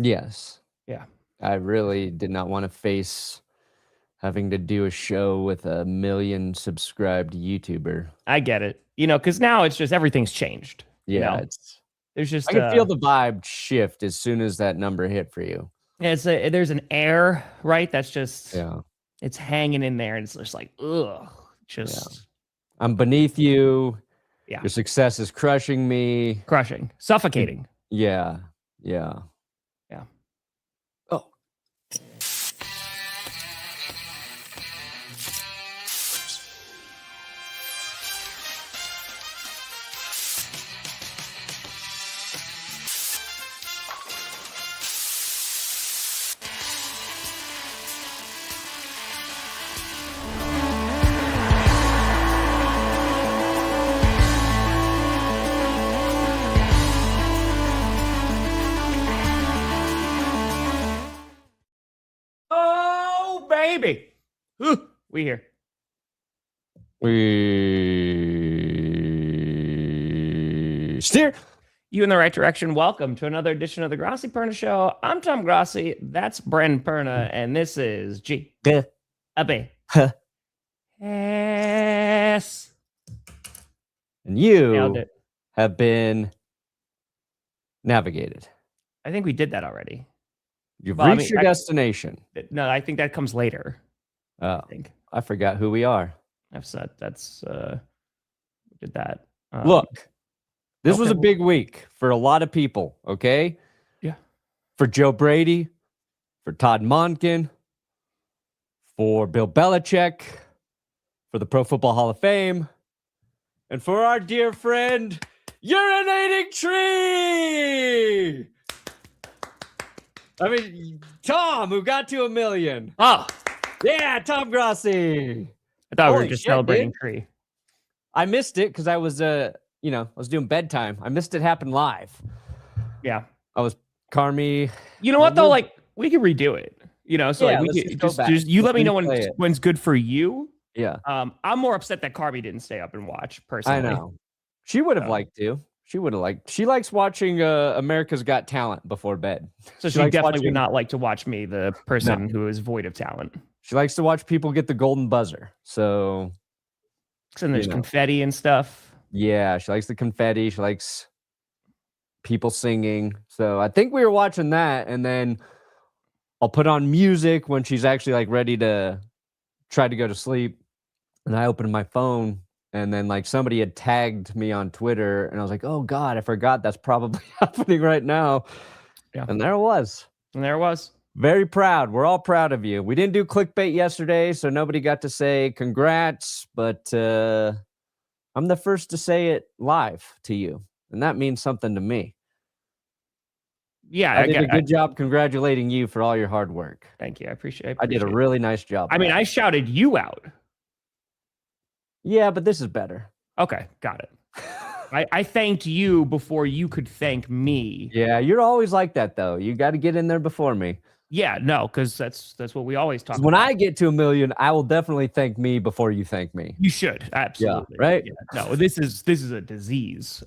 Yes. Yeah. I really did not want to face having to do a show with a 1 million subscribed YouTuber. I get it. Because now it's just everything's changed. Yeah, There's just I can feel the vibe shift as soon as that number hit for you. there's an air, right? That's just it's hanging in there, and it's just like, ugh, I'm beneath you. Yeah. Your success is crushing me. Crushing. Suffocating. Yeah. Yeah. Oh. Oh, baby. Ooh, we here. We steer you in the right direction. Welcome to another edition of the Grossi Perna Show. I'm Tom Grossi. That's Bren Perna, and this is G. A-B. S. And you have been navigated. I think we did that already. You've reached your destination. No, I think that comes later. Oh, I forgot who we are. I've said we did that. Look, this was a big week for a lot of people, okay? Yeah. For Joe Brady, for Todd Monken, for Bill Belichick, for the Pro Football Hall of Fame, and for our dear friend, Urinating Tree! I mean, Tom, who got to 1 million. Oh. Yeah, Tom Grossi. I thought we were just celebrating Tree. I missed it because I was, I was doing bedtime. I missed it happen live. Yeah. I was Carmi. You know what, though? Like, we could redo it. So we could just you let me know when's good for you. Yeah. I'm more upset that Carmi didn't stay up and watch, personally. I know. She would have liked to. She likes watching America's Got Talent before bed. So she definitely would not like to watch me, the person who is void of talent. She likes to watch people get the golden buzzer. So there's confetti and stuff. Yeah, she likes the confetti. She likes people singing. So I think we were watching that, and then I'll put on music when she's actually like ready to try to go to sleep. And I opened my phone, and then like somebody had tagged me on Twitter, and I was like, oh God, I forgot that's probably happening right now. Yeah. And there it was. Very proud. We're all proud of you. We didn't do clickbait yesterday, so nobody got to say congrats, but I'm the first to say it live to you, and that means something to me. Yeah, I did a good job congratulating you for all your hard work. Thank you. I appreciate I did a really nice job. I mean, I shouted you out. Yeah, but this is better. Okay, got it. I thanked you before you could thank me. Yeah, you're always like that, though. You got to get in there before me. Yeah, no, because that's what we always talk about. When I get to 1 million, I will definitely thank me before you thank me. You should, absolutely. Yeah, right? Yeah. No, this is a disease.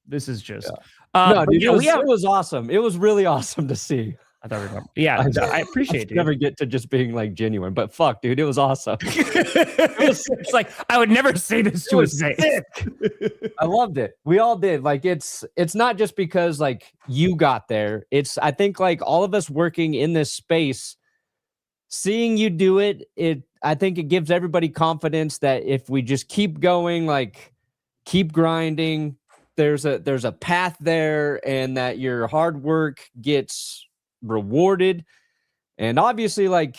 This is just no, dude, it was awesome. It was really awesome to see. I thought we were, yeah, I appreciate it. Never get to just being like genuine, but fuck, dude, it was awesome. It's like I would never say this to a face. I loved it. We all did. Like it's not just because like you got there. I think like all of us working in this space, seeing you do it. I think it gives everybody confidence that if we just keep going, like keep grinding, there's a path there, and that your hard work gets rewarded. And obviously, like,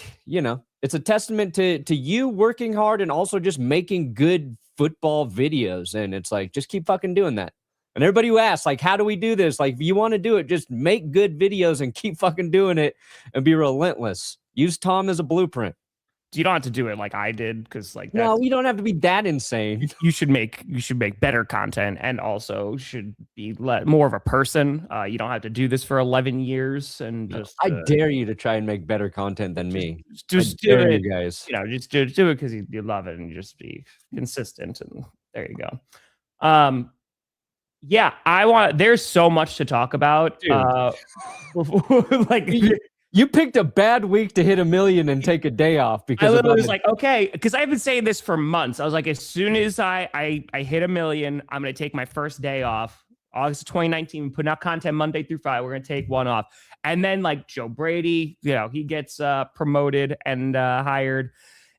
it's a testament to you working hard and also just making good football videos. And it's like, just keep fucking doing that. And everybody who asks, like, how do we do this? Like, if you want to do it, just make good videos and keep fucking doing it and be relentless. Use Tom as a blueprint. You don't have to do it like I did, because like no, we don't have to be that insane. You should make better content, and also should be more of a person. You don't have to do this for 11 years and just. I dare you to try and make better content than me. Just do it, you guys. Just do it because you love it, and just be consistent. And there you go. Yeah, there's so much to talk about. Like you picked a bad week to hit $1 million and take a day off because I literally was like, okay, because I've been saying this for months. I was like, as soon as I hit $1 million, I'm going to take my first day off. August 2019, putting out content Monday through Friday. We're going to take one off. And then like Joe Brady, he gets promoted and hired.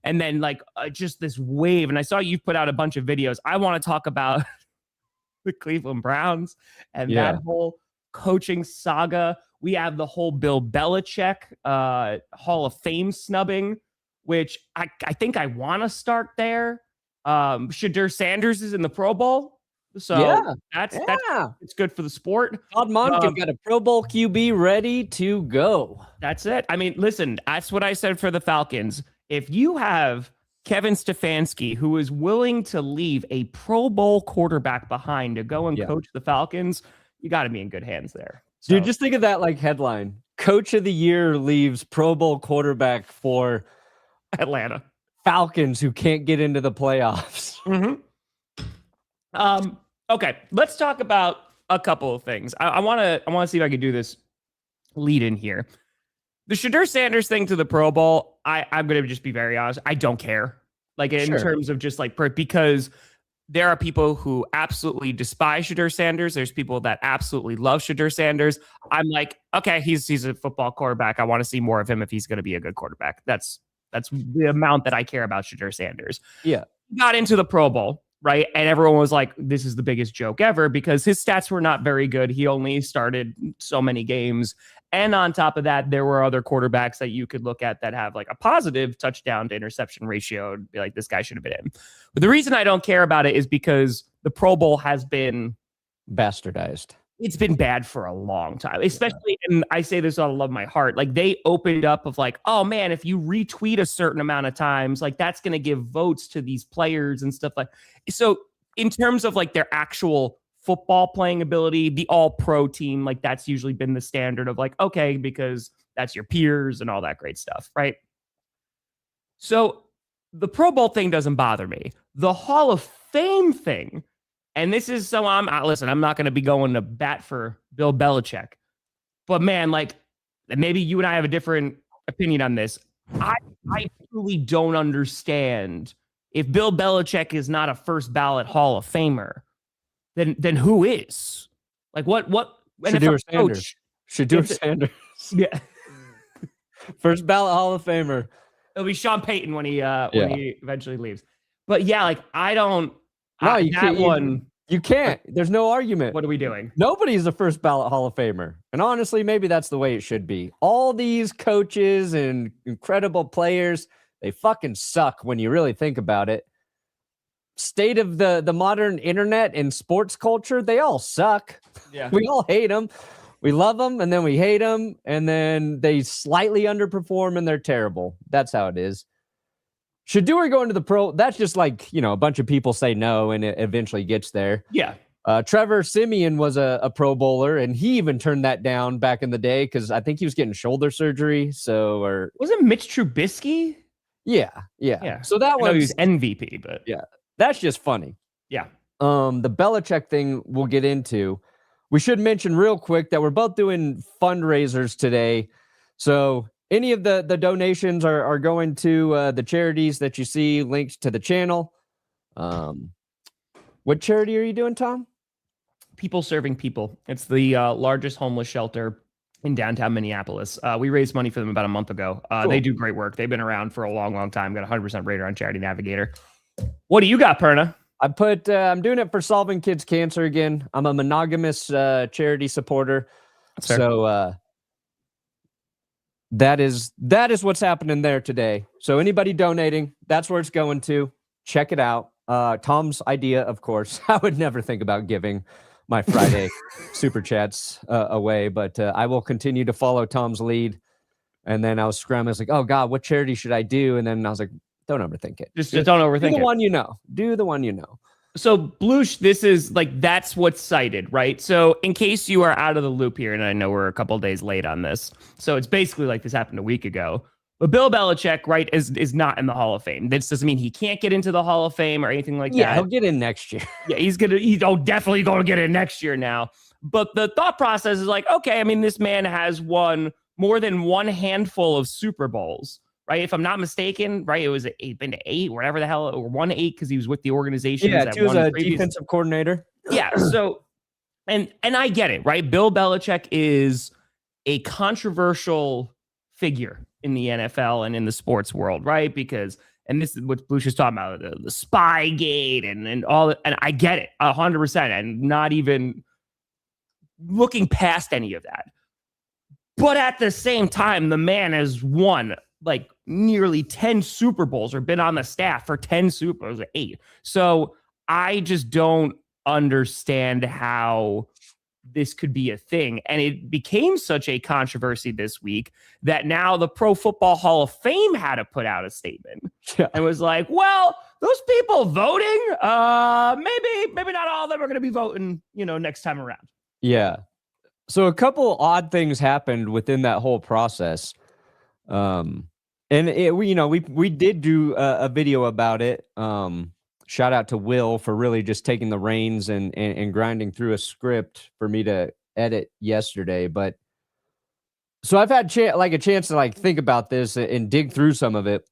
And then like just this wave. And I saw you put out a bunch of videos. I want to talk about the Cleveland Browns and that whole coaching saga. We have the whole Bill Belichick Hall of Fame snubbing, which I think I want to start there. Shadur Sanders is in the Pro Bowl. So that's it's good for the sport. Todd Monken got a Pro Bowl QB ready to go. That's it. I mean, listen, that's what I said for the Falcons. If you have Kevin Stefanski, who is willing to leave a Pro Bowl quarterback behind to go and coach the Falcons, you got to be in good hands there. So, dude, just think of that like headline. Coach of the Year leaves Pro Bowl quarterback for Atlanta Falcons who can't get into the playoffs. Okay, let's talk about a couple of things. I want to see if I can do this lead in here. The Shadur Sanders thing to the Pro Bowl, I'm going to just be very honest. I don't care. Like in terms of just like, because there are people who absolutely despise Shadur Sanders. There's people that absolutely love Shadur Sanders. I'm like, okay, he's a football quarterback. I want to see more of him if he's going to be a good quarterback. That's the amount that I care about Shadur Sanders. Yeah. He got into the Pro Bowl, right? And everyone was like, this is the biggest joke ever because his stats were not very good. He only started so many games. And on top of that, there were other quarterbacks that you could look at that have like a positive touchdown to interception ratio and be like, this guy should have been in. But the reason I don't care about it is because the Pro Bowl has been bastardized. It's been bad for a long time, especially, and I say this out of love of my heart, like they opened up of like, oh man, if you retweet a certain amount of times, like that's going to give votes to these players and stuff like. So in terms of like their actual football playing ability, the all pro team, like that's usually been the standard of like, okay, because that's your peers and all that great stuff. Right. So the Pro Bowl thing doesn't bother me. The Hall of Fame thing. And this is so I'm not going to be going to bat for Bill Belichick, but man, like maybe you and I have a different opinion on this. I truly don't understand if Bill Belichick is not a first ballot Hall of Famer, then who is? Like what Shedeur Sanders. Shedeur Sanders. Yeah. First ballot Hall of Famer. It'll be Sean Payton when he eventually leaves. But yeah, like I don't. No, you can't. There's no argument. What are we doing? Nobody's a first ballot Hall of Famer. And honestly, maybe that's the way it should be. All these coaches and incredible players, they fucking suck when you really think about it. State of the modern internet and sports culture, they all suck. Yeah. We all hate them. We love them, and then we hate them, and then they slightly underperform, and they're terrible. That's how it is. Shedeur going to the pro, that's just like, a bunch of people say no, and it eventually gets there. Yeah. Trevor Siemian was a Pro Bowler, and he even turned that down back in the day because I think he was getting shoulder surgery. Or was it Mitch Trubisky? Yeah. So that one was MVP, but yeah, that's just funny. Yeah. The Belichick thing we'll get into. We should mention real quick that we're both doing fundraisers today. So any of the donations are going to the charities that you see linked to the channel. What charity are you doing, Tom? People Serving People. It's the largest homeless shelter in downtown Minneapolis. We raised money for them about a month ago. Cool. They do great work. They've been around for a long, long time. Got 100% rater on Charity Navigator. What do you got, Perna? I'm doing it for Solving Kids Cancer again. I'm a monogamous charity supporter. So that is what's happening there today. So anybody donating, that's where it's going to. Check it out. Tom's idea, of course. I would never think about giving my Friday super chats away, but I will continue to follow Tom's lead. And then I was scrambling. I was like, oh God, what charity should I do? And then I was like, don't overthink it. Just don't overthink it. Do the one you know. Do the one you know. So, Bloosh, this is like, that's what's cited, right? So, in case you are out of the loop here, and I know we're a couple of days late on this, so it's basically like this happened a week ago. But Bill Belichick, right, is not in the Hall of Fame. This doesn't mean he can't get into the Hall of Fame or anything like that. Yeah, he'll get in next year. Yeah, he's definitely going to get in next year now. But the thought process is like, okay, I mean, this man has won more than one handful of Super Bowls, right? If I'm not mistaken, right, it was been to 8, whatever the hell, or 1 8 because he was with the organization. Yeah, he was a defensive coordinator. Yeah, so and I get it, right? Bill Belichick is a controversial figure in the NFL and in the sports world, right? Because, and this is what Bluch is talking about, the Spygate and all, and I get it 100%, and not even looking past any of that. But at the same time, the man has won like nearly 10 Super Bowls or been on the staff for 10 Super Bowls, 8. So I just don't understand how this could be a thing. And it became such a controversy this week that now the Pro Football Hall of Fame had to put out a statement and was like, well, those people voting, maybe not all of them are going to be voting, next time around. Yeah. So a couple odd things happened within that whole process. And we did do a video about it. Shout out to Will for really just taking the reins and grinding through a script for me to edit yesterday. But so I've had a chance to think about this and dig through some of it.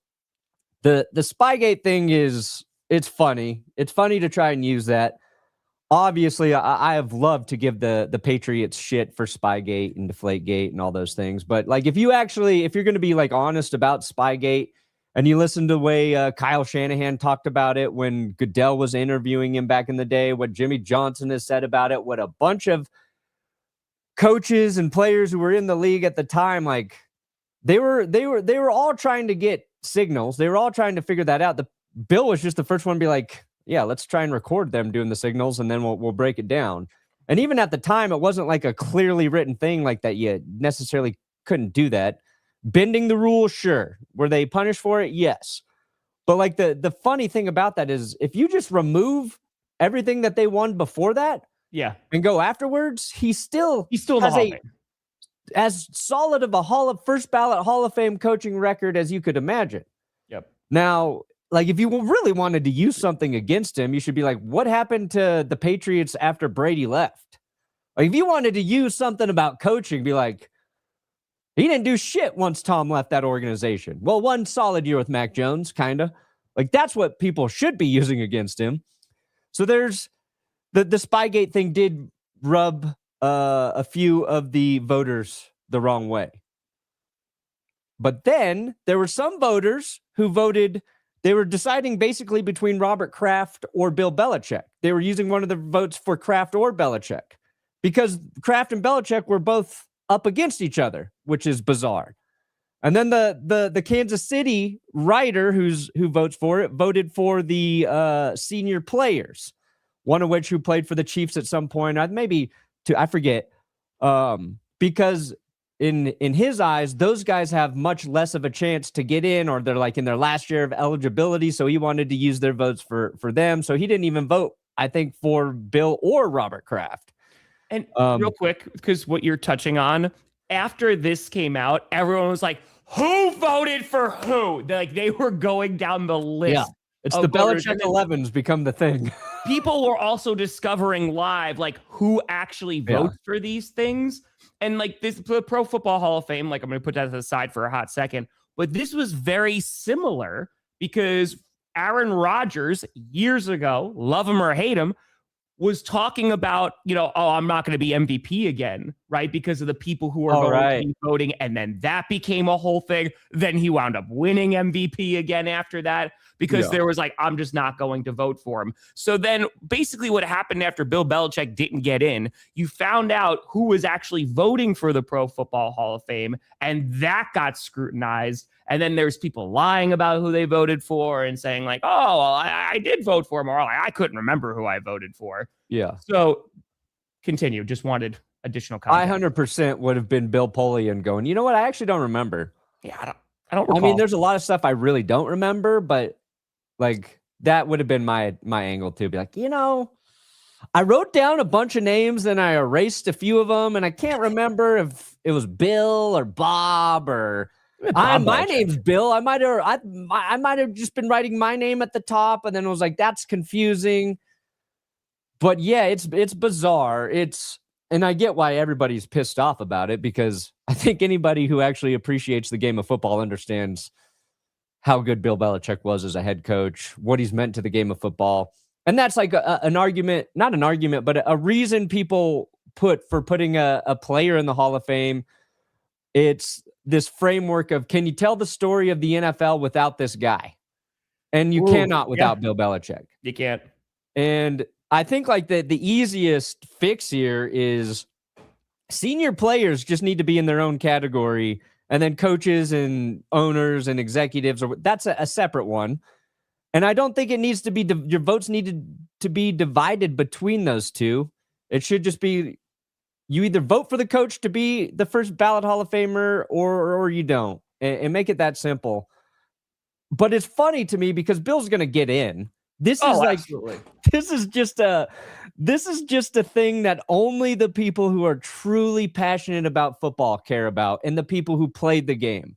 The Spygate thing it's funny. It's funny to try and use that. Obviously, I have loved to give the Patriots shit for Spygate and Deflategate and all those things. But if you're going to be honest about Spygate, and you listen to the way Kyle Shanahan talked about it when Goodell was interviewing him back in the day, what Jimmy Johnson has said about it, what a bunch of coaches and players who were in the league at the time, they were all trying to get signals. They were all trying to figure that out. The Bill was just the first one to be like, yeah, let's try and record them doing the signals, and then we'll break it down. And even at the time, it wasn't like a clearly written thing like that. You necessarily couldn't do that. Bending the rules, sure. Were they punished for it? Yes. But the funny thing about that is if you just remove everything that they won before that, yeah, and go afterwards, he's still in the Hall of Fame. As solid of a first ballot Hall of Fame coaching record as you could imagine. Yep. Now, if you really wanted to use something against him, you should be like, what happened to the Patriots after Brady left? If you wanted to use something about coaching, be like, he didn't do shit once Tom left that organization. Well, 1 solid year with Mac Jones, kind of. That's what people should be using against him. So there's the Spygate thing did rub a few of the voters the wrong way. But then there were some voters who voted, they were deciding basically between Robert Kraft or Bill Belichick. They were using one of the votes for Kraft or Belichick because Kraft and Belichick were both up against each other, which is bizarre. And then the Kansas City writer who votes for it voted for the senior players, one of which who played for the Chiefs at some point. I forget. Because in his eyes, those guys have much less of a chance to get in, or they're in their last year of eligibility. So he wanted to use their votes for them. So he didn't even vote, I think, for Bill or Robert Kraft. And real quick, because what you're touching on, after this came out, everyone was like, who voted for who? They were going down the list. Yeah, it's the Belichick 11s become the thing. People were also discovering live, who actually votes for these things. And the Pro Football Hall of Fame, I'm going to put that to the side for a hot second. But this was very similar because Aaron Rodgers, years ago, love him or hate him, was talking about, I'm not going to be MVP again, right? Because of the people who are voting. And then that became a whole thing. Then he wound up winning MVP again after that because there was I'm just not going to vote for him. So then basically what happened after Bill Belichick didn't get in, you found out who was actually voting for the Pro Football Hall of Fame, and that got scrutinized. And then there's people lying about who they voted for and saying oh, well, I did vote for him, or I couldn't remember who I voted for. Yeah. So continue. Just wanted additional context. I 100% would have been Bill Polian going, you know what? I actually don't remember. Yeah, I don't recall. I mean, there's a lot of stuff I really don't remember, but that would have been my angle too. Be I wrote down a bunch of names and I erased a few of them, and I can't remember if it was Bill or Bob or My name's Bill. I might have just been writing my name at the top, and then it was like, that's confusing. But yeah, it's bizarre. And I get why everybody's pissed off about it, because I think anybody who actually appreciates the game of football understands how good Bill Belichick was as a head coach, what he's meant to the game of football. And that's like an argument, not an argument, but a reason people put for putting a player in the Hall of Fame. It's this framework of, can you tell the story of the NFL without this guy? And you cannot without Bill Belichick. You can't. And I think like the easiest fix here is senior players just need to be in their own category, and then coaches and owners and executives, that's a separate one. And I don't think it needs to be, your votes needed to be divided between those two. It should just be, you either vote for the coach to be the first ballot Hall of Famer or you don't, and make it that simple. But it's funny to me because Bill's going to get in. This is like, absolutely. This is just a thing that only the people who are truly passionate about football care about, and the people who played the game.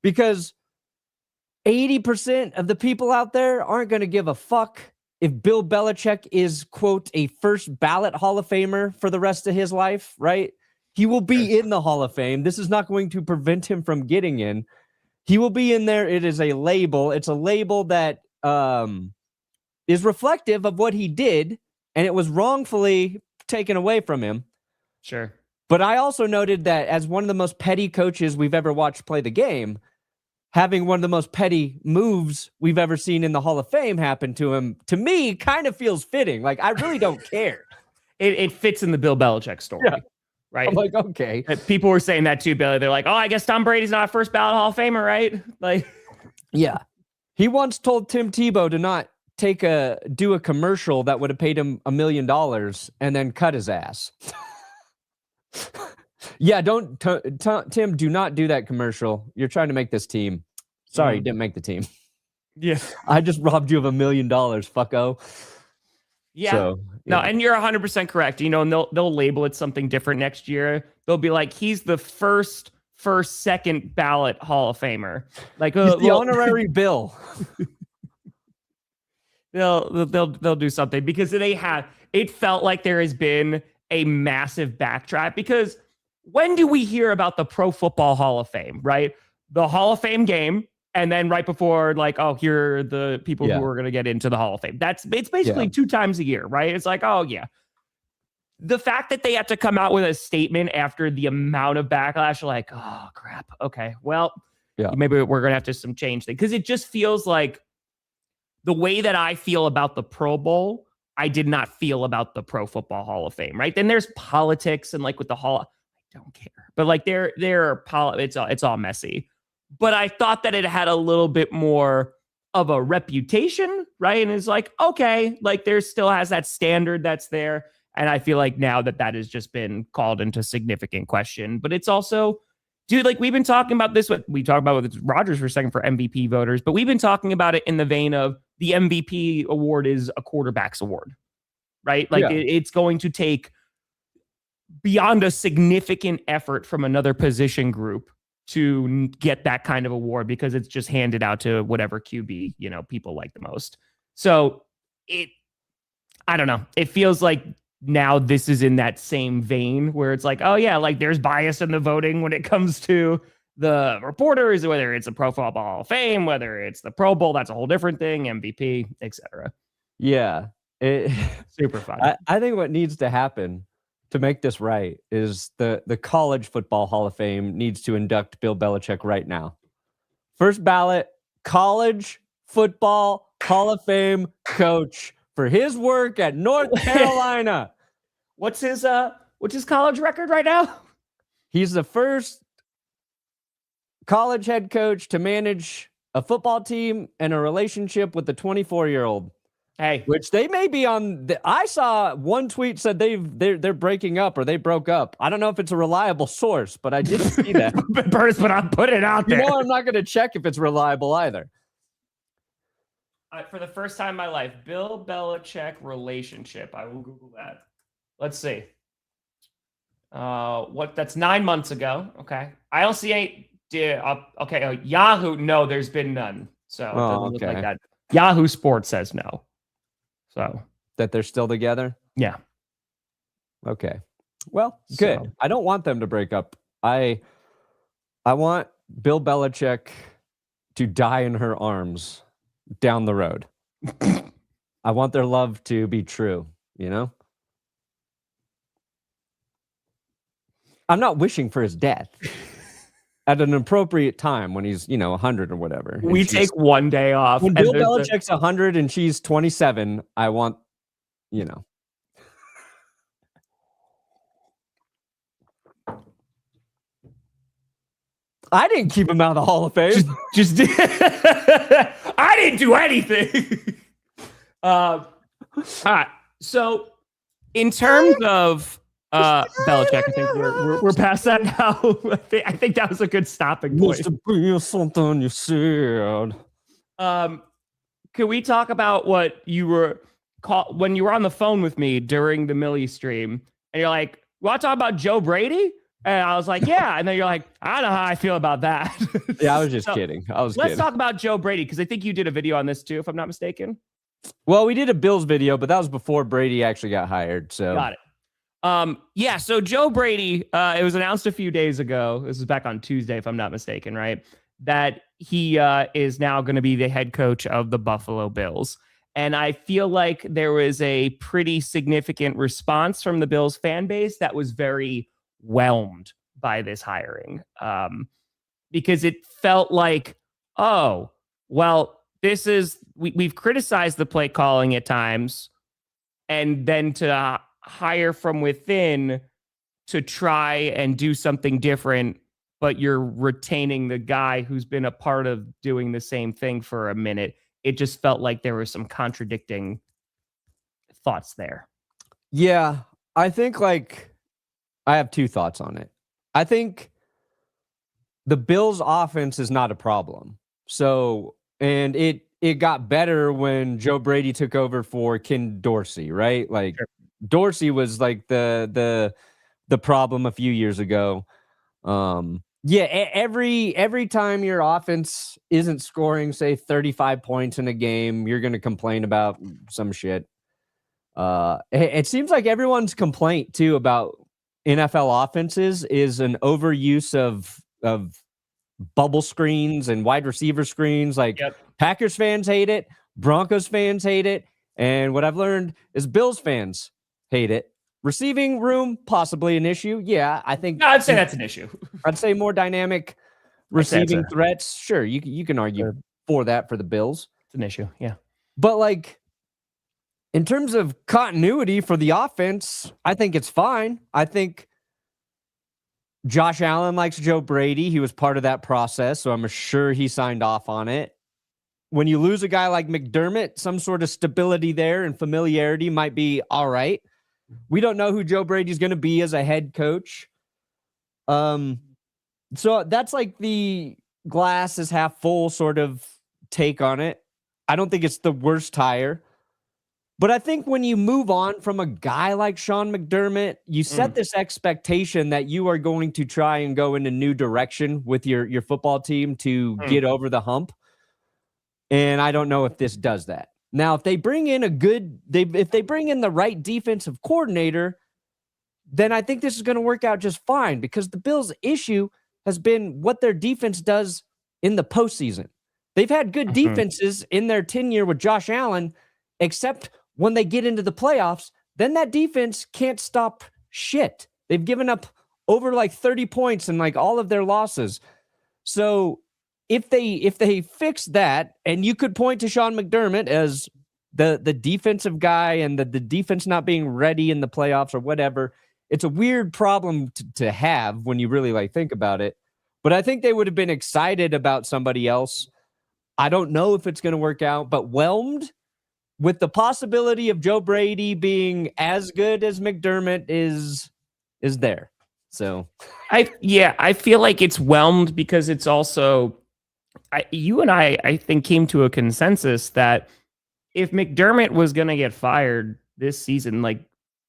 Because 80% of the people out there aren't going to give a fuck if Bill Belichick is, quote, a first ballot Hall of Famer for the rest of his life, right? He will be in the Hall of Fame. This is not going to prevent him from getting in. He will be in there. It is a label. It's a label that is reflective of what he did, and it was wrongfully taken away from him. Sure. But I also noted that as one of the most petty coaches we've ever watched play the game, having one of the most petty moves we've ever seen in the Hall of Fame happen to him, to me, kind of feels fitting. Like, I really don't care. It fits in the Bill Belichick story. Yeah. Right. I'm like, okay. People were saying that too, Billy. They're like, oh, I guess Tom Brady's not a first ballot Hall of Famer, right? Like, yeah. He once told Tim Tebow to not do a commercial that would have paid him $1 million and then cut his ass. Yeah, Tim, do not do that commercial. You're trying to make this team. Sorry, you didn't make the team. Yeah. I just robbed you of $1 million, fucko. Yeah. So, no, and you're 100% correct. You know, and they'll label it something different next year. They'll be like, he's the first, second ballot Hall of Famer. Like he's the honorary Bill. They'll do something, because it felt like there has been a massive backtrack, because when do we hear about the Pro Football Hall of Fame, right? The Hall of Fame game, and then right before, like, oh, here are the people who are going to get into the Hall of Fame. It's basically 2 times a year, right? It's like, oh yeah. The fact that they have to come out with a statement after the amount of backlash, like, oh crap, okay, well, maybe we're going to have to some change things, because it just feels like the way that I feel about the Pro Bowl, I did not feel about the Pro Football Hall of Fame, right? Then there's politics, and like with the Hall, I don't care. But like it's all messy. But I thought that it had a little bit more of a reputation, right? And it's like, okay, like there still has that standard that's there. And I feel like now that has just been called into significant question. But it's also, dude, like we've been talking about this, we talked about with Rodgers for a second for MVP voters, but we've been talking about it in the vein of the MVP award is a quarterback's award, right? Like it's going to take beyond a significant effort from another position group to get that kind of award, because it's just handed out to whatever QB, people like the most. So I don't know. It feels like now this is in that same vein where it's like, oh yeah, like there's bias in the voting when it comes to the reporters, whether it's a Pro Football Hall of Fame, whether it's the Pro Bowl, that's a whole different thing, MVP, etc. Yeah. Super fun. I think what needs to happen to make this right is the College Football Hall of Fame needs to induct Bill Belichick right now. First ballot College Football Hall of Fame coach for his work at North Carolina. What's his college record right now? He's the first college head coach to manage a football team and a relationship with the 24-year-old. Hey, which they may be on. I saw one tweet said they're breaking up or they broke up. I don't know if it's a reliable source, but I did see that. But I'm putting it out there. I'm not going to check if it's reliable either. For the first time in my life, Bill Belichick relationship. I will Google that. Let's see. That's 9 months ago. Okay. I don't see any Okay, Yahoo. No, there's been none. So it doesn't look like that. Yahoo Sports says no. So that they're still together. Yeah. Okay. Well, good. So, I don't want them to break up. I want Bill Belichick to die in her arms down the road. I want their love to be true, you know? I'm not wishing for his death at an appropriate time when he's, 100 or whatever. We take one day off. When Bill Belichick's 100 and she's 27, I want, I didn't keep him out of the Hall of Fame. Just I didn't do anything. All right. So, in terms of Belichick, I think we're past that now. I think that was a good stopping point. Must be something you said. Can we talk about what you were when you were on the phone with me during the Millie stream, and you're like, "Want to talk about Joe Brady?" And I was like, yeah. And then you're like, I don't know how I feel about that. Yeah, I was just kidding. Let's talk about Joe Brady, because I think you did a video on this too, if I'm not mistaken. Well, we did a Bills video, but that was before Brady actually got hired. So got it. Yeah, so Joe Brady, it was announced a few days ago. This is back on Tuesday, if I'm not mistaken, right? That he is now going to be the head coach of the Buffalo Bills. And I feel like there was a pretty significant response from the Bills fan base that was very whelmed by this hiring, because it felt like, oh, well, this is we've criticized the play calling at times, and then to hire from within to try and do something different, but you're retaining the guy who's been a part of doing the same thing for a minute. It just felt like there were some contradicting thoughts there. Yeah, I think I have two thoughts on it. I think the Bills' offense is not a problem. So, and it got better when Joe Brady took over for Ken Dorsey, right? Like, sure. Dorsey was like the problem a few years ago. Yeah, every time your offense isn't scoring, say, 35 points in a game, you're going to complain about some shit. It seems like everyone's complaint too about NFL offenses is an overuse of bubble screens and wide receiver screens. Like, yep. Packers fans hate it, Broncos fans hate it, and what I've learned is Bills fans hate it. Receiving room, possibly an issue. Yeah, I think. No, I'd say that's an issue. I'd say more dynamic receiving threats. Sure, you can argue for that for the Bills. It's an issue, yeah. But in terms of continuity for the offense, I think it's fine. I think Josh Allen likes Joe Brady. He was part of that process, so I'm sure he signed off on it. When you lose a guy like McDermott, some sort of stability there and familiarity might be all right. We don't know who Joe Brady's going to be as a head coach. So that's like the glass is half full sort of take on it. I don't think it's the worst hire. But I think when you move on from a guy like Sean McDermott, you set this expectation that you are going to try and go in a new direction with your football team to get over the hump. And I don't know if this does that. Now, if they bring in if they bring in the right defensive coordinator, then I think this is going to work out just fine, because the Bills' issue has been what their defense does in the postseason. They've had good defenses in their tenure with Josh Allen, except when they get into the playoffs, then that defense can't stop shit. They've given up over 30 points in all of their losses. So if they fix that, and you could point to Sean McDermott as the defensive guy and the defense not being ready in the playoffs or whatever, it's a weird problem to have when you really think about it. But I think they would have been excited about somebody else. I don't know if it's going to work out, but whelmed with the possibility of Joe Brady being as good as McDermott is there. So I feel like it's whelmed because it's also, you and I think came to a consensus that if McDermott was going to get fired this season,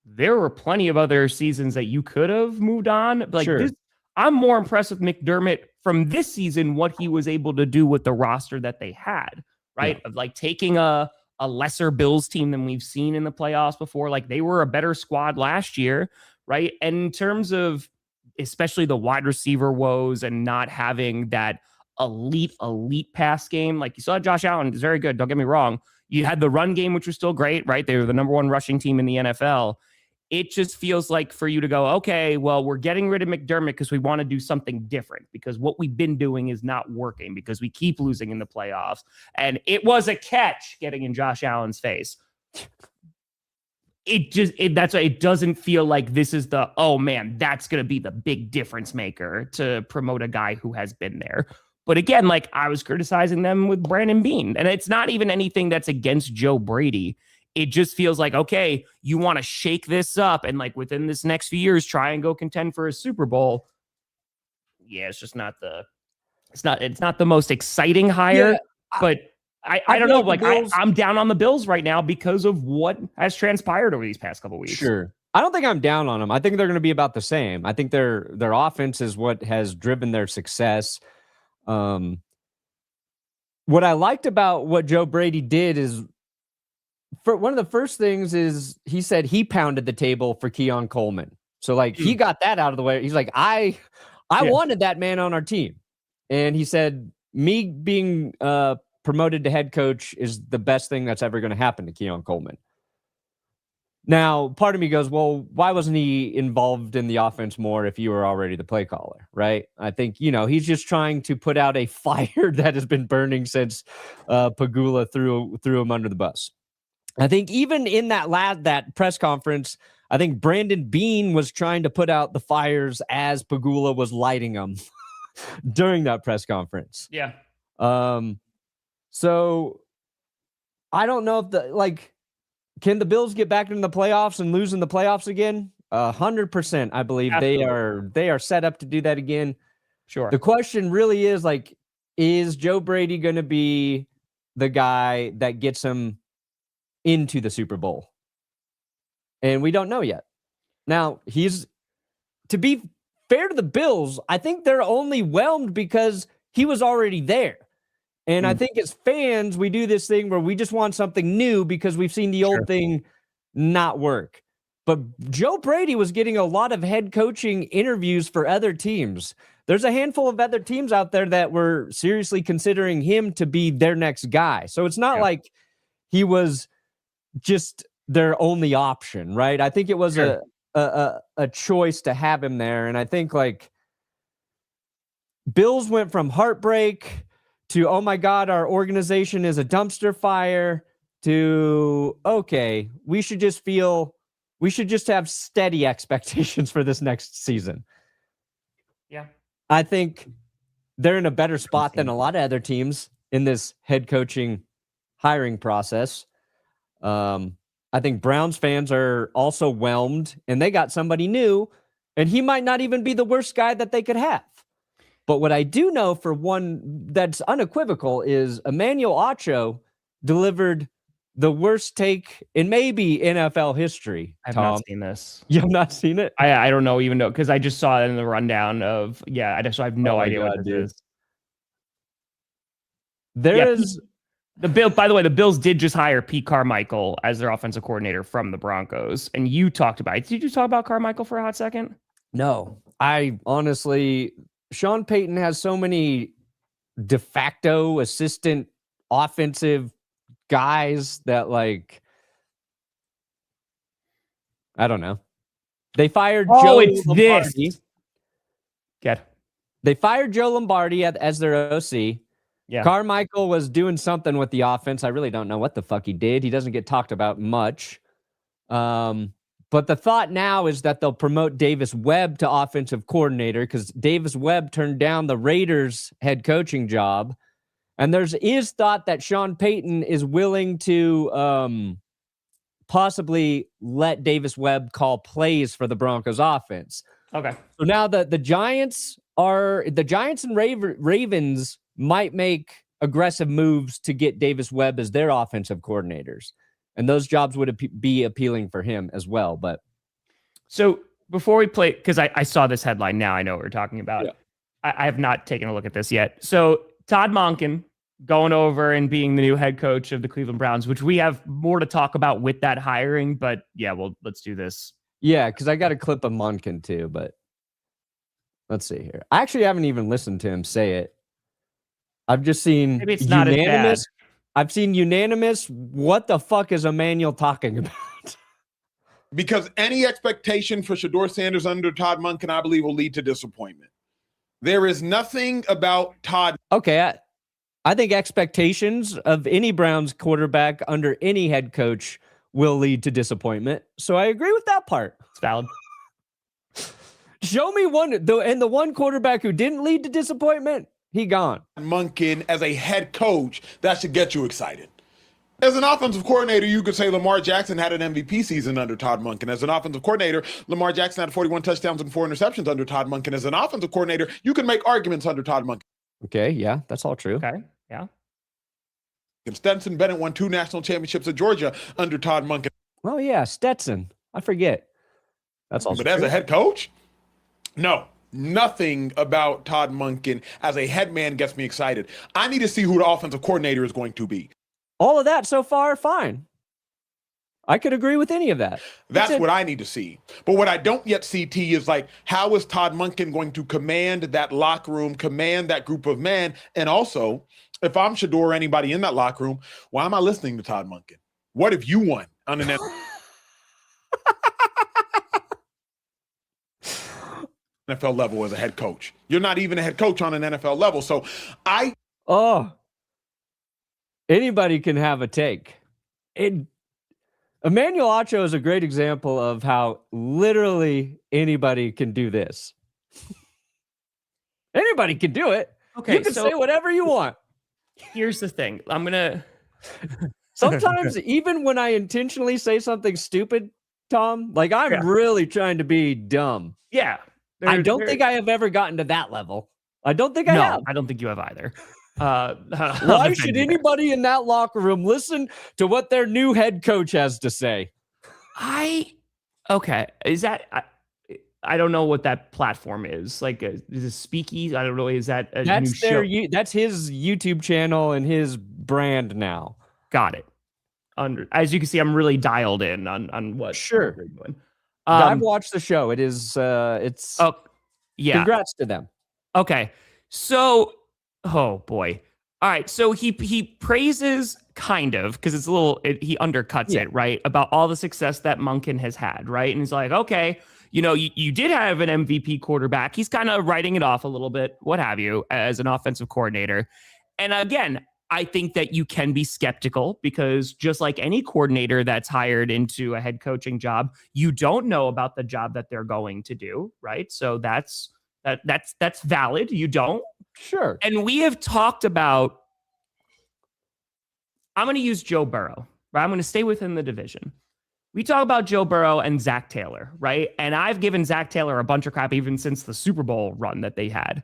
there were plenty of other seasons that you could have moved on. Sure. I'm more impressed with McDermott from this season, what he was able to do with the roster that they had, right? Yeah. Of like taking a lesser Bills team than we've seen in the playoffs before. Like they were a better squad last year, right? And in terms of especially the wide receiver woes and not having that elite pass game, like you saw Josh Allen is very good. Don't get me wrong. You had the run game, which was still great, right? They were the number one rushing team in the NFL. It just feels like for you to go, okay, well, we're getting rid of McDermott because we want to do something different because what we've been doing is not working because we keep losing in the playoffs. And it was a catch getting in Josh Allen's face. That's why it doesn't feel like this is the, oh man, that's going to be the big difference maker to promote a guy who has been there. But again, like I was criticizing them with Brandon Beane, and it's not even anything that's against Joe Brady. It just feels like, okay, you want to shake this up and like within this next few years, try and go contend for a Super Bowl. Yeah, it's just not it's not the most exciting hire, but I don't know. Like I'm down on the Bills right now because of what has transpired over these past couple of weeks. Sure. I don't think I'm down on them. I think they're going to be about the same. I think their offense is what has driven their success. What I liked about what Joe Brady did is, for one of the first things is he said he pounded the table for Keon Coleman. So like he got that out of the way. He's like, I wanted that man on our team. And he said, me being promoted to head coach is the best thing that's ever going to happen to Keon Coleman. Now, part of me goes, well, why wasn't he involved in the offense more if you were already the play caller, right? I think, he's just trying to put out a fire that has been burning since Pagula threw him under the bus. I think even in that press conference, I think Brandon Beane was trying to put out the fires as Pagula was lighting them during that press conference. Yeah. So I don't know if can the Bills get back into the playoffs and lose in the playoffs again? 100%. I believe Absolutely. they are set up to do that again. Sure. The question really is is Joe Brady going to be the guy that gets him into the Super Bowl? And we don't know yet. Now, to be fair to the Bills, I think they're only whelmed because he was already there. And I think as fans, we do this thing where we just want something new because we've seen the old thing not work. But Joe Brady was getting a lot of head coaching interviews for other teams. There's a handful of other teams out there that were seriously considering him to be their next guy. So it's not like he was just their only option, right? I think it was a choice to have him there. And I think Bills went from heartbreak to, oh my God, our organization is a dumpster fire, to, okay, we should just have steady expectations for this next season. Yeah. I think they're in a better spot than a lot of other teams in this head coaching hiring process. I think Browns fans are also whelmed, and they got somebody new, and he might not even be the worst guy that they could have. But what I do know for one that's unequivocal is Emmanuel Acho delivered the worst take in maybe NFL history. I've not seen this. You have not seen it? I don't know even because I just saw it in the rundown of I have no idea what this is. By the way, the Bills did just hire Pete Carmichael as their offensive coordinator from the Broncos. And you talked about it. Did you talk about Carmichael for a hot second? No. I honestly, Sean Payton has so many de facto assistant offensive guys that I don't know. They fired Joe Lombardi. They fired Joe Lombardi as their OC. Yeah. Carmichael was doing something with the offense. I really don't know what the fuck he did. He doesn't get talked about much. But the thought now is that they'll promote Davis Webb to offensive coordinator because Davis Webb turned down the Raiders head coaching job. And is thought that Sean Payton is willing to possibly let Davis Webb call plays for the Broncos offense. Okay. So now the Giants and Ravens might make aggressive moves to get Davis Webb as their offensive coordinators. And those jobs would be appealing for him as well. But so before we play, because I saw this headline now, I know what we're talking about. Yeah. I have not taken a look at this yet. So Todd Monken going over and being the new head coach of the Cleveland Browns, which we have more to talk about with that hiring. But yeah, well, let's do this. Yeah, because I got a clip of Monken too, but let's see here. I actually haven't even listened to him say it. I've just seen Maybe it's not unanimous. as bad. I've seen unanimous. What the fuck is Emmanuel talking about? Because any expectation for Shedeur Sanders under Todd Monken, I believe, will lead to disappointment. There is nothing about Todd. Okay, I think expectations of any Browns quarterback under any head coach will lead to disappointment. So I agree with that part. It's valid. Show me one, and the one quarterback who didn't lead to disappointment, he gone. Monken as a head coach, that should get you excited. As an offensive coordinator, you could say Lamar Jackson had an MVP season under Todd Monken. As an offensive coordinator, Lamar Jackson had 41 touchdowns and 4 interceptions under Todd Monken. As an offensive coordinator, you can make arguments under Todd Monken. Okay, yeah, that's all true. Okay, yeah. And Stetson Bennett won 2 national championships at Georgia under Todd Monken. Oh yeah, Stetson. I forget. That's also But as true. a head coach, no. Nothing about Todd Monken as a head man gets me excited. I need to see who the offensive coordinator is going to be. All of that so far, fine. I could agree with any of that. That's what I need to see. But what I don't yet see, T, is like, how is Todd Monken going to command that locker room, command that group of men? And also, if I'm Shedeur or anybody in that locker room, why am I listening to Todd Monken? What if you won on an NFL level as a head coach? You're not even a head coach on an NFL level. So anybody can have a take. Emmanuel Acho is a great example of how literally anybody can do this. Anybody can do it. Okay, you can say whatever you want. Here's the thing. I'm gonna. Sometimes, even when I intentionally say something stupid, Tom, like I'm really trying to be dumb. Yeah, I don't think I have ever gotten to that level. I don't think I have. I don't think you have either. Why should anybody in that locker room listen to what their new head coach has to say? Okay. Is that, I don't know what that platform is. Like, is it Speakeasy? I don't know. Is that a new show? That's his YouTube channel and his brand now. Got it. As you can see, I'm really dialed in on what. Sure. We're doing. I've watched the show. It's. Oh, yeah. Congrats to them. Okay. So, oh boy. All right. So he praises kind of, because it's he undercuts it, right? About all the success that Monken has had, right? And he's like, okay, you did have an MVP quarterback. He's kind of writing it off a little bit, what have you, as an offensive coordinator. And again, I think that you can be skeptical because just like any coordinator that's hired into a head coaching job, you don't know about the job that they're going to do, right? So that's valid. You don't. Sure. And we have talked about, I'm going to use Joe Burrow, right? I'm going to stay within the division. We talk about Joe Burrow and Zach Taylor, right? And I've given Zach Taylor a bunch of crap even since the Super Bowl run that they had.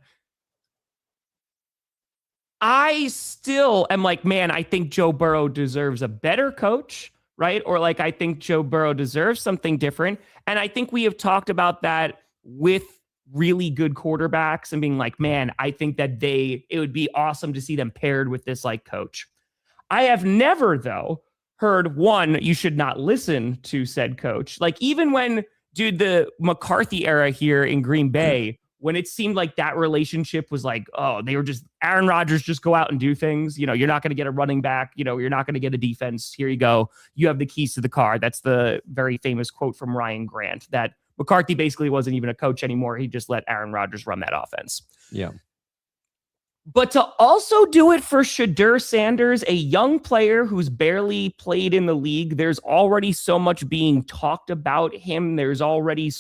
I still am like, man, I think Joe Burrow deserves a better coach, right? Or like, I think Joe Burrow deserves something different. And I think we have talked about that with really good quarterbacks and being like, man, I think that it would be awesome to see them paired with this like coach. I have never, though, heard you should not listen to said coach. Like even when, the McCarthy era here in Green Bay, when it seemed like that relationship was like, oh, they were just Aaron Rodgers, just go out and do things. You're not going to get a running back. You're not going to get a defense. Here you go. You have the keys to the car. That's the very famous quote from Ryan Grant that McCarthy basically wasn't even a coach anymore. He just let Aaron Rodgers run that offense. Yeah. But to also do it for Shadur Sanders, a young player who's barely played in the league, there's already so much being talked about him. There's already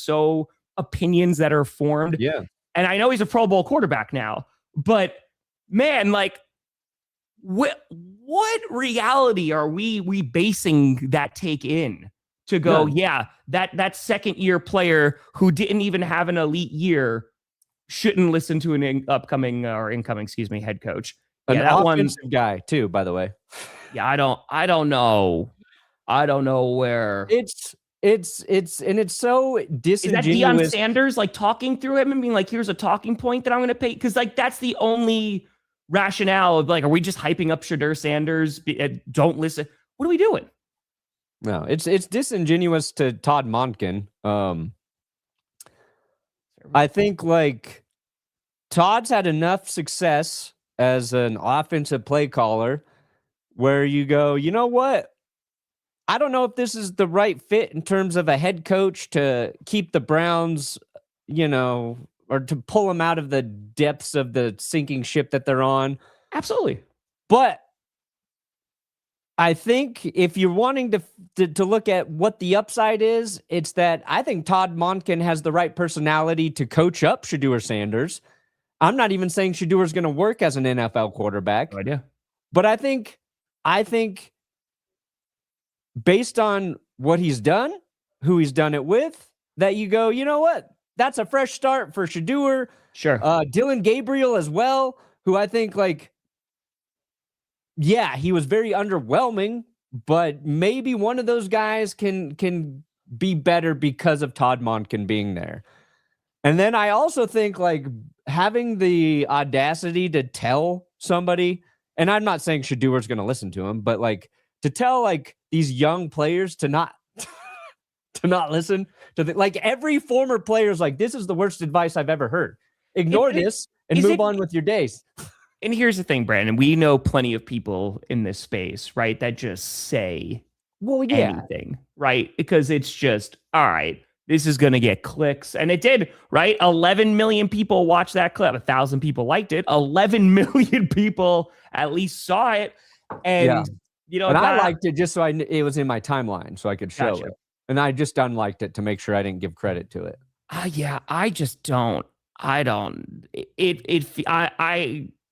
opinions that are formed. Yeah. And I know he's a Pro Bowl quarterback now, but man, like what reality are we basing that take in to go, that second year player who didn't even have an elite year shouldn't listen to an incoming head coach. An offensive guy too, by the way. Yeah, I don't know. I don't know where it's so Is that disingenuous. Deion Sanders like talking through him and being like, here's a talking point that I'm going to pay? Because like that's the only rationale of like, are we just hyping up Shedeur Sanders? Don't listen. What are we doing? No, it's disingenuous to Todd Monken. I think like Todd's had enough success as an offensive play caller where you go, you know what? I don't know if this is the right fit in terms of a head coach to keep the Browns, or to pull them out of the depths of the sinking ship that they're on. Absolutely. But I think if you're wanting to look at what the upside is, it's that I think Todd Monken has the right personality to coach up Shedeur Sanders. I'm not even saying Shedeur is going to work as an NFL quarterback. No idea. But I think based on what he's done, who he's done it with, that you go, you know what? That's a fresh start for Shedeur. Sure. Dylan Gabriel as well, who I think he was very underwhelming, but maybe one of those guys can be better because of Todd Monken being there. And then I also think having the audacity to tell somebody, and I'm not saying Shadur is going to listen to him, but to tell these young players to not to not listen to every former player is this is the worst advice I've ever heard. Ignore this and move on with your days. And here's the thing, Brandon, we know plenty of people in this space, right, that just say anything, right? Because it's just, all right, this is going to get clicks. And it did, right? 11 million people watched that clip. 1,000 people liked it. 11 million people at least saw it. And, and I liked it just so it was in my timeline so I could show it. And I just unliked it to make sure I didn't give credit to it. I just don't.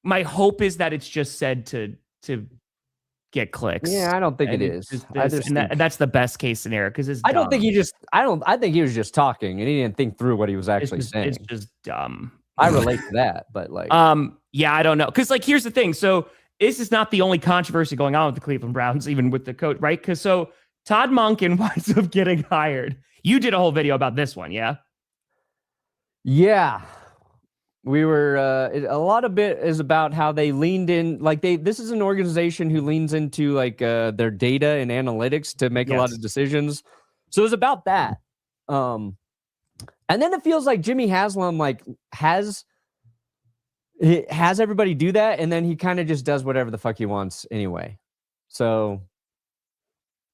My hope is that it's just said to get clicks. Yeah, I don't think it is. That's the best case scenario because it's. I think he was just talking and he didn't think through what he was actually saying. It's just dumb. I relate to that, but I don't know because here's the thing. So this is not the only controversy going on with the Cleveland Browns, even with the coach, right? Because Todd Monken winds up getting hired. You did a whole video about this one, yeah? Yeah. We were a lot of it is about how they leaned in. This is an organization who leans into their data and analytics to make a lot of decisions. So it was about that. And then it feels like Jimmy Haslam has everybody do that, and then he kind of just does whatever the fuck he wants anyway. So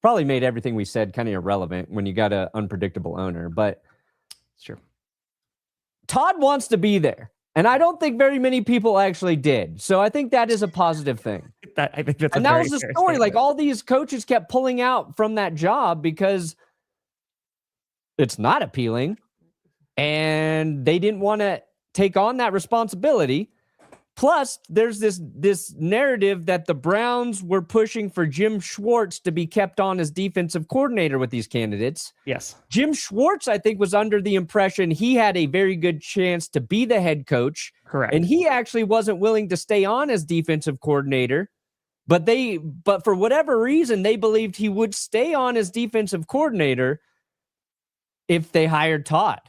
probably made everything we said kind of irrelevant when you got an unpredictable owner. But sure, Todd wants to be there. And I don't think very many people actually did. So I think that is a positive thing. I think that's and that was the story. All these coaches kept pulling out from that job because it's not appealing. And they didn't want to take on that responsibility. Plus, there's this narrative that the Browns were pushing for Jim Schwartz to be kept on as defensive coordinator with these candidates. Yes. Jim Schwartz, I think, was under the impression he had a very good chance to be the head coach. Correct. And he actually wasn't willing to stay on as defensive coordinator. But for whatever reason, they believed he would stay on as defensive coordinator if they hired Todd.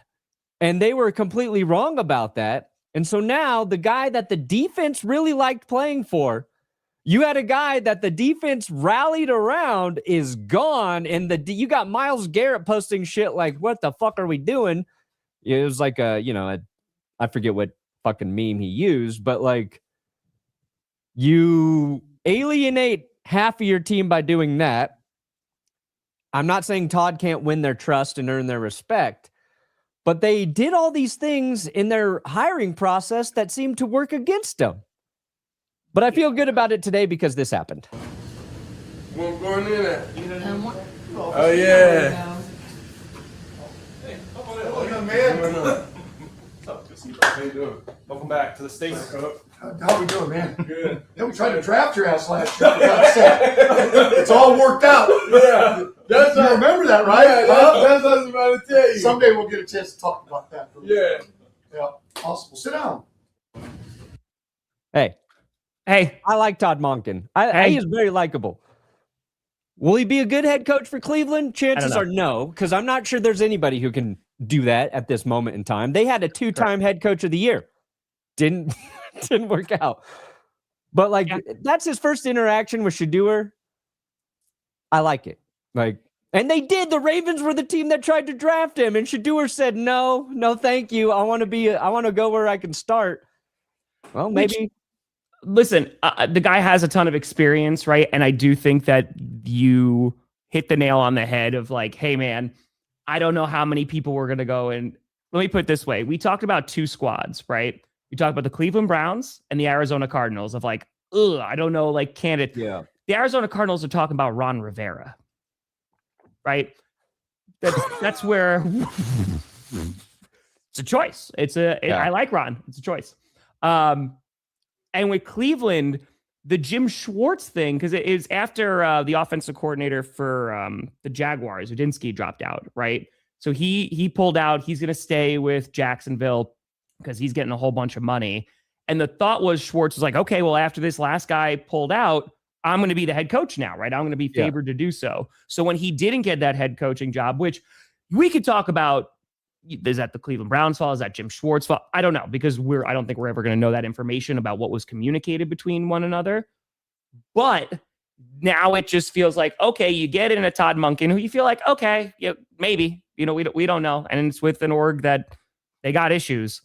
And they were completely wrong about that. And so now the guy that the defense really liked playing for, you had a guy that the defense rallied around is gone. And you got Myles Garrett posting shit like, what the fuck are we doing? It was like I forget what fucking meme he used, but you alienate half of your team by doing that. I'm not saying Todd can't win their trust and earn their respect. But they did all these things in their hiring process that seemed to work against them. But I feel good about it today because this happened. What's going in at? Oh, yeah. Hey, hello, man. How you doing? Welcome back to the States. How we doing, man? Good. Yeah, we tried to draft your ass last year. It's all worked out. Yeah. You remember that, right? Yeah, that's what I was about to tell you. Someday we'll get a chance to talk about that. Yeah. Yeah. Awesome. Well, sit down. Hey, I like Todd Monken. He is very likable. Will he be a good head coach for Cleveland? Chances know. are no, because I'm not sure there's anybody who can do that at this moment in time. They had a 2-time head coach of the year. Didn't work out. But like that's his first interaction with Shedeur. I like it. Like, and they did. The Ravens were the team that tried to draft him, and Shedeur said, no, thank you. I want to go where I can start. Well, maybe. Listen, the guy has a ton of experience, right? And I do think that you hit the nail on the head of like, hey, man, I don't know how many people were going to go. And let me put it this way. We talked about 2 squads, right? We talked about the Cleveland Browns and the Arizona Cardinals of like, I don't know, like candidate. Yeah. The Arizona Cardinals are talking about Ron Rivera, right? That's where it's a choice. I like Ron. It's a choice. And with Cleveland, the Jim Schwartz thing, because it is after the offensive coordinator for the Jaguars, Udinski, dropped out, right? So he pulled out. He's going to stay with Jacksonville because he's getting a whole bunch of money. And the thought was Schwartz was like, okay, well, after this last guy pulled out, I'm going to be the head coach now, right? I'm going to be favored to do so. So when he didn't get that head coaching job, which we could talk about, is that the Cleveland Browns' fault? Is that Jim Schwartz's fault? I don't know, because I don't think we're ever going to know that information about what was communicated between one another. But now it just feels like, okay, you get in a Todd Monken who you feel like, okay, yeah, maybe, we don't know. And it's with an org that they got issues.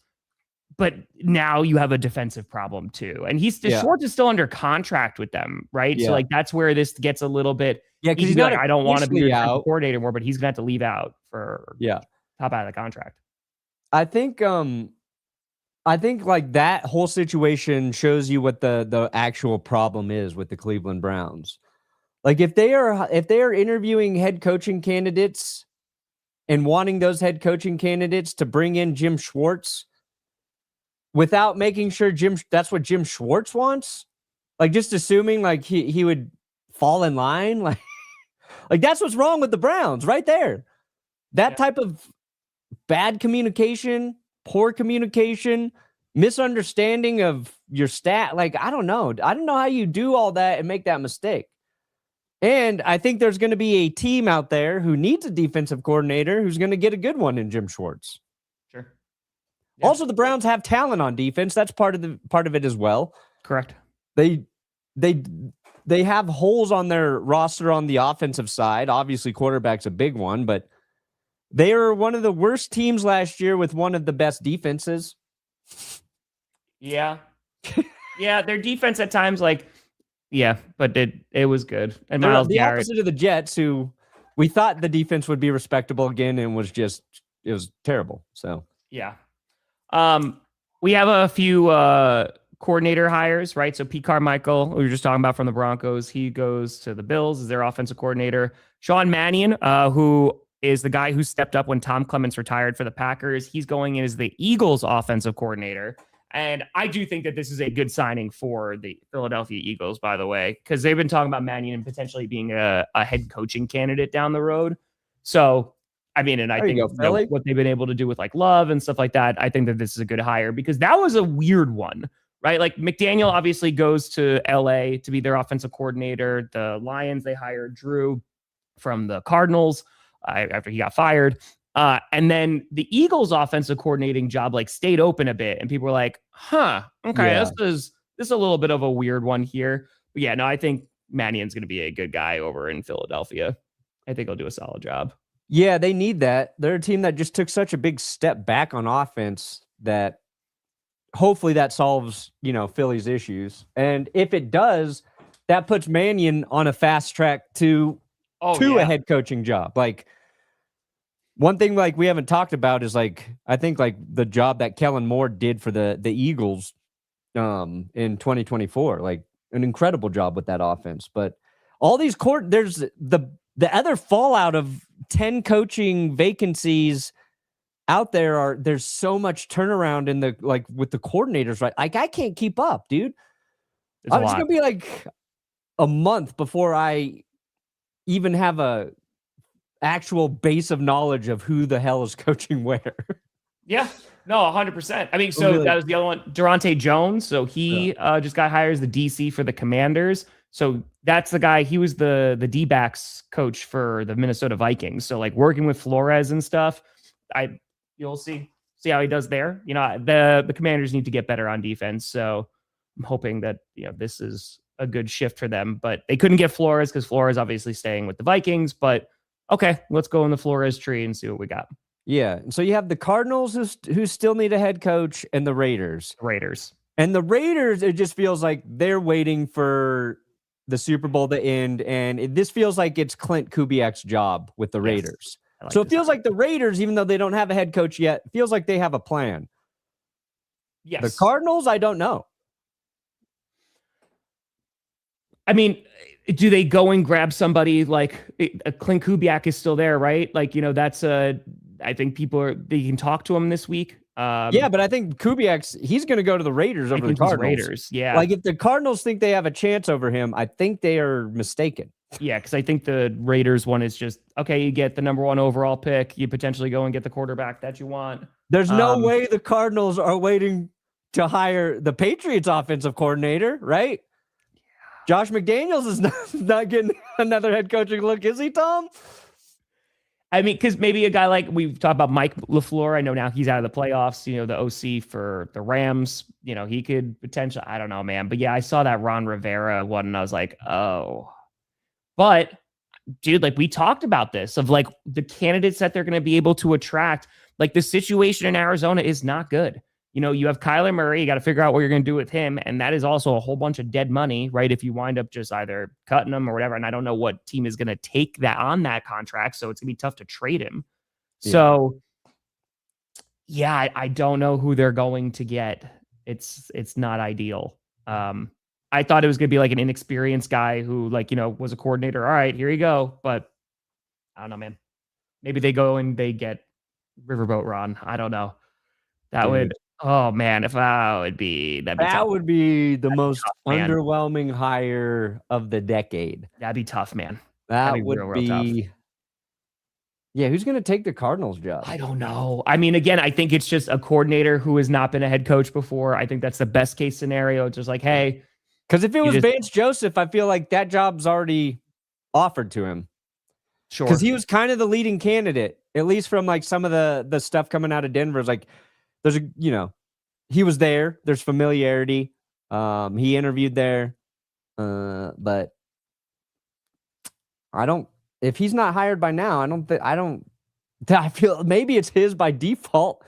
But now you have a defensive problem too. And Schwartz is still under contract with them, right? Yeah. So like that's where this gets a little bit. Yeah, because he's not like, I don't want to be your coordinator more, but he's gonna have to leave out for top out of the contract. I think like that whole situation shows you what the actual problem is with the Cleveland Browns. Like if they are interviewing head coaching candidates and wanting those head coaching candidates to bring in Jim Schwartz without making sure that's what Jim Schwartz wants, like just assuming like he would fall in line, like that's what's wrong with the Browns right there. That type of bad communication, poor communication, misunderstanding of your stat. Like, I don't know how you do all that and make that mistake. And I think there's going to be a team out there who needs a defensive coordinator who's going to get a good one in Jim Schwartz. Sure. Yeah. Also, the Browns have talent on defense. That's part of it as well. Correct. They have holes on their roster on the offensive side. Obviously, quarterback's a big one, but they are one of the worst teams last year with one of the best defenses. Yeah. Yeah, their defense at times, but it was good. And Myles Garrett, opposite of the Jets, who we thought the defense would be respectable again, and it was terrible. So yeah. We have a few coordinator hires, right? So Pete Carmichael, we were just talking about from the Broncos, he goes to the Bills as their offensive coordinator. Sean Mannion, who is the guy who stepped up when Tom Clements retired for the Packers. He's going in as the Eagles offensive coordinator. And I do think that this is a good signing for the Philadelphia Eagles, by the way, because they've been talking about Mannion potentially being a head coaching candidate down the road. So, I mean, and I think what they've been able to do with like Love and stuff like that, I think that this is a good hire because that was a weird one, right? Like McDaniel obviously goes to LA to be their offensive coordinator. The Lions, they hired Drew from the Cardinals after he got fired. And then the Eagles offensive coordinating job stayed open a bit and people were like, okay, this is a little bit of a weird one here. But yeah, no, I think Mannion's going to be a good guy over in Philadelphia. I think he'll do a solid job. Yeah, they need that. They're a team that just took such a big step back on offense that hopefully that solves, Philly's issues. And if it does, that puts Mannion on a fast track to a head coaching job. One thing we haven't talked about is I think the job that Kellen Moore did for the Eagles in 2024, an incredible job with that offense. But all these there's the other fallout of 10 coaching vacancies out there there's so much turnaround in the with the coordinators, right? I can't keep up, dude. It's gonna be a month before I even have a actual base of knowledge of who the hell is coaching where. Yeah, no, 100%. I mean, so that was the other one, Durante Jones. So he just got hired as the DC for the Commanders. So That's the guy. He was the D-backs coach for the Minnesota Vikings. So like working with Flores and stuff, you'll see how he does there. The Commanders need to get better on defense. So I'm hoping that this is a good shift for them. But they couldn't get Flores because Flores obviously staying with the Vikings. But okay, let's go in the Flores tree and see what we got. Yeah. So you have the Cardinals who still need a head coach, and the Raiders. And the Raiders, it just feels like they're waiting for the Super Bowl to end, and this feels like it's Clint Kubiak's job with the Raiders. So it feels like the Raiders, even though they don't have a head coach yet, feels like they have a plan. Yes. The Cardinals, I don't know. I mean, do they go and grab somebody like Clint Kubiak is still there, right? Like, that's I think they can talk to him this week. Yeah, but I think he's going to go to the Raiders over the Cardinals. Yeah. Like if the Cardinals think they have a chance over him, I think they are mistaken. Yeah, because I think the Raiders one is just, okay, you get the number 1 overall pick. You potentially go and get the quarterback that you want. There's no way the Cardinals are waiting to hire the Patriots offensive coordinator, right? Yeah. Josh McDaniels is not getting another head coaching look, is he, Tom? I mean, because maybe a guy like we've talked about Mike LaFleur. I know now he's out of the playoffs, the OC for the Rams. He could potentially, I don't know, man. But yeah, I saw that Ron Rivera one and I was like, oh. But dude, like we talked about this of like the candidates that they're going to be able to attract. Like the situation in Arizona is not good. You have Kyler Murray, you got to figure out what you're going to do with him. And that is also a whole bunch of dead money, right? If you wind up just either cutting him or whatever. And I don't know what team is going to take that contract. So it's going to be tough to trade him. Yeah. So yeah, I don't know who they're going to get. It's not ideal. I thought it was going to be like an inexperienced guy who was a coordinator. All right, here you go. But I don't know, man. Maybe they go and they get Riverboat Ron. I don't know. That would... Oh man, that would be the most underwhelming hire of the decade. That'd be tough, man. That would be tough. Yeah, who's going to take the Cardinals job? I don't know. I mean, again, I think it's just a coordinator who has not been a head coach before. I think that's the best case scenario. It's just like, hey, because if it was Vance Joseph, I feel like that job's already offered to him. Sure, because he was kind of the leading candidate, at least from like some of the stuff coming out of Denver. Is like. There's he was there. There's familiarity. He interviewed there. But if he's not hired by now, I feel maybe it's his by default.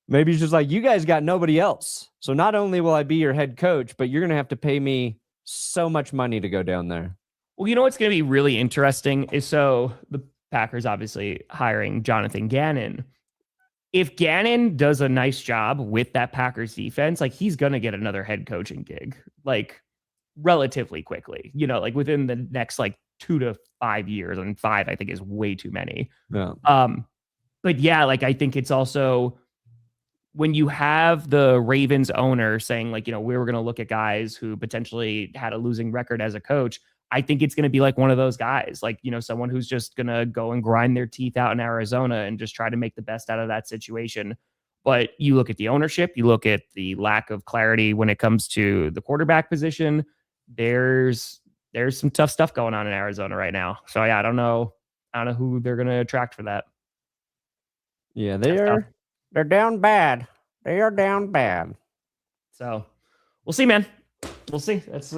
Maybe he's just like, you guys got nobody else. So not only will I be your head coach, but you're going to have to pay me so much money to go down there. Well, what's going to be really interesting is so the Packers obviously hiring Jonathan Gannon. If Gannon does a nice job with that Packers defense, like he's going to get another head coaching gig, like relatively quickly, like within the next like 2 to 5 years, and 5, I think is way too many. Yeah. But yeah, like I think it's also when you have the Ravens owner saying like, we were going to look at guys who potentially had a losing record as a coach. I think it's going to be like one of those guys, like, someone who's just going to go and grind their teeth out in Arizona and just try to make the best out of that situation. But you look at the ownership, you look at the lack of clarity when it comes to the quarterback position. There's some tough stuff going on in Arizona right now. So yeah, I don't know who they're going to attract for that. Yeah, they're down bad. They are down bad. So we'll see, man. We'll see. That's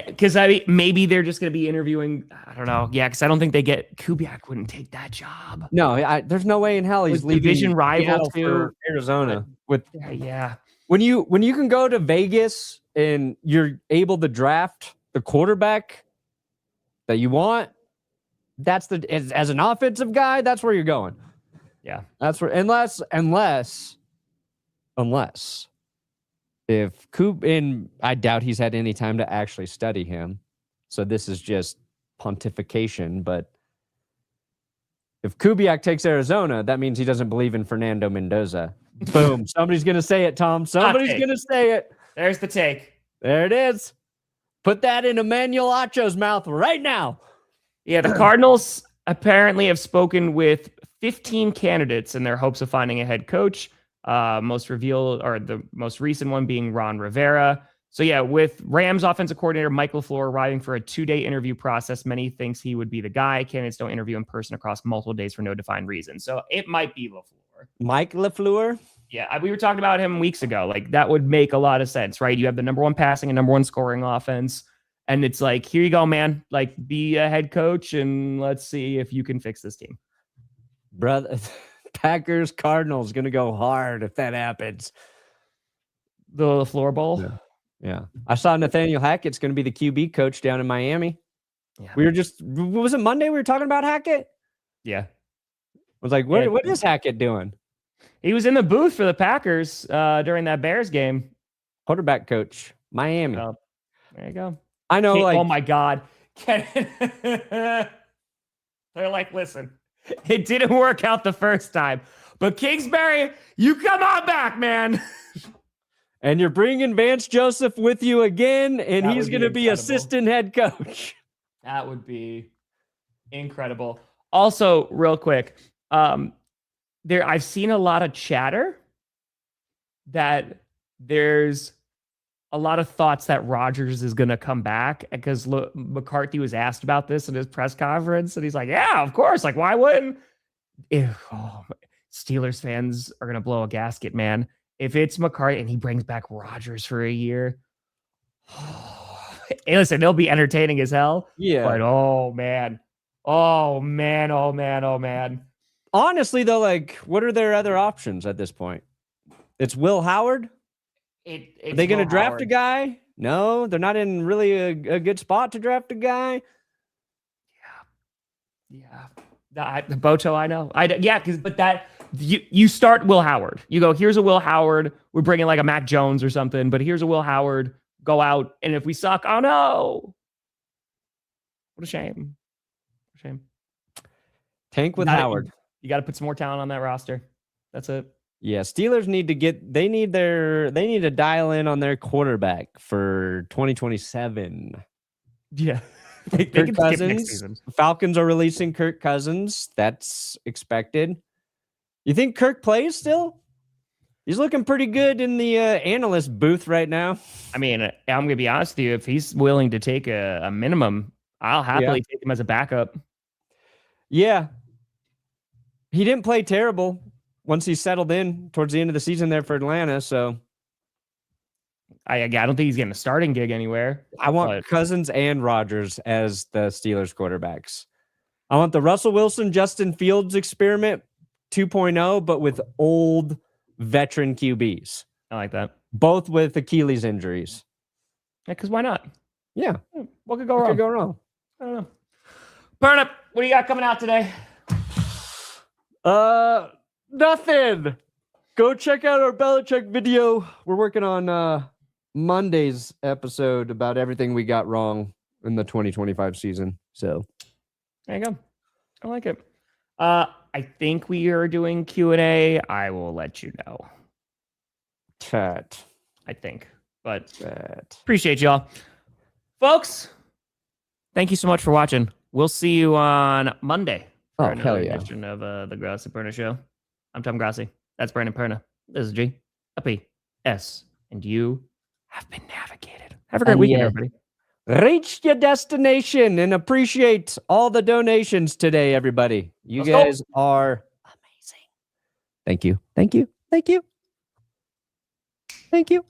because maybe they're just going to be interviewing. I don't know. Yeah, because I don't think Kubiak wouldn't take that job. No, there's no way in hell he's leaving division rival to Arizona. Yeah, when you can go to Vegas and you're able to draft the quarterback that you want, that's as an offensive guy, that's where you're going. Yeah, that's where unless if and I doubt he's had any time to actually study him. So this is just pontification. But if Kubiak takes Arizona, that means he doesn't believe in Fernando Mendoza. Boom. Somebody's going to say it, Tom. Somebody's going to say it. There's the take. There it is. Put that in Emmanuel Acho's mouth right now. Yeah, the Cardinals apparently have spoken with 15 candidates in their hopes of finding a head coach. The most recent one being Ron Rivera. So yeah, with Rams offensive coordinator Mike LaFleur arriving for a 2-day interview process, many thinks he would be the guy. Candidates don't interview in person across multiple days for no defined reason. So it might be LaFleur. Mike LaFleur? Yeah, we were talking about him weeks ago. Like, that would make a lot of sense, right? You have the number one passing and number one scoring offense. And it's like, here you go, man. Like, be a head coach and let's see if you can fix this team. Brother, Packers, Cardinals going to go hard if that happens. The LaFleur Bowl? Yeah. I saw Nathaniel Hackett's going to be the QB coach down in Miami. Yeah. We were just, was it Monday we were talking about Hackett? Yeah. I was like, what is Hackett doing? He was in the booth for the Packers during that Bears game. Quarterback coach, Miami. Oh, there you go. I know, like, oh my God. They're like, listen, it didn't work out the first time, but Kingsbury, you come on back, man. And you're bringing Vance Joseph with you again, and he's going to be assistant head coach. That would be incredible. Also, real quick, I've seen a lot of chatter that there's a lot of thoughts that Rodgers is going to come back, because McCarthy was asked about this in his press conference, and he's like, yeah, of course. Like, why wouldn't? Steelers fans are going to blow a gasket, man. If it's McCarthy and he brings back Rodgers for a year, hey, listen, it'll be entertaining as hell. Yeah. But oh man. Honestly, though, like, what are their other options at this point? It's Will Howard. Are they going to draft a guy? No, they're not in really a good spot to draft a guy. Yeah. The Boto, I know. You start Will Howard. You go, here's a Will Howard. We're bringing like a Mac Jones or something, but here's a Will Howard. Go out, and if we suck, oh no. What a shame. Tank with Howard. You got to put some more talent on that roster. That's it. Yeah, Steelers need to dial in on their quarterback for 2027. Yeah. Kirk Cousins. Falcons are releasing Kirk Cousins. That's expected. You think Kirk plays still? He's looking pretty good in the analyst booth right now. I mean, I'm going to be honest with you. If he's willing to take a minimum, I'll happily take him as a backup. Yeah. He didn't play terrible once he settled in towards the end of the season there for Atlanta. So I don't think he's getting a starting gig anywhere. I want Cousins and Rodgers as the Steelers quarterbacks. I want the Russell Wilson, Justin Fields experiment 2.0, but with old veteran QBs. I like that. Both with Achilles injuries. Yeah, because why not? Yeah. What could go wrong? I don't know. Perna, what do you got coming out today? Nothing. Go check out our Belichick video. We're working on Monday's episode about everything we got wrong in the 2025 season. So there you go. I like it. I think we are doing Q&A. I will let you know. Chat. I think. But Chat. Appreciate y'all. Folks, thank you so much for watching. We'll see you on Monday for another edition of the Grossi Perna Show. I'm Tom Grossi. That's Brandon Perna. This is G. A P. S. And you have been navigated. Have a great weekend, everybody. Reach your destination and appreciate all the donations today, everybody. You guys are amazing. Thank you. Thank you. Thank you. Thank you.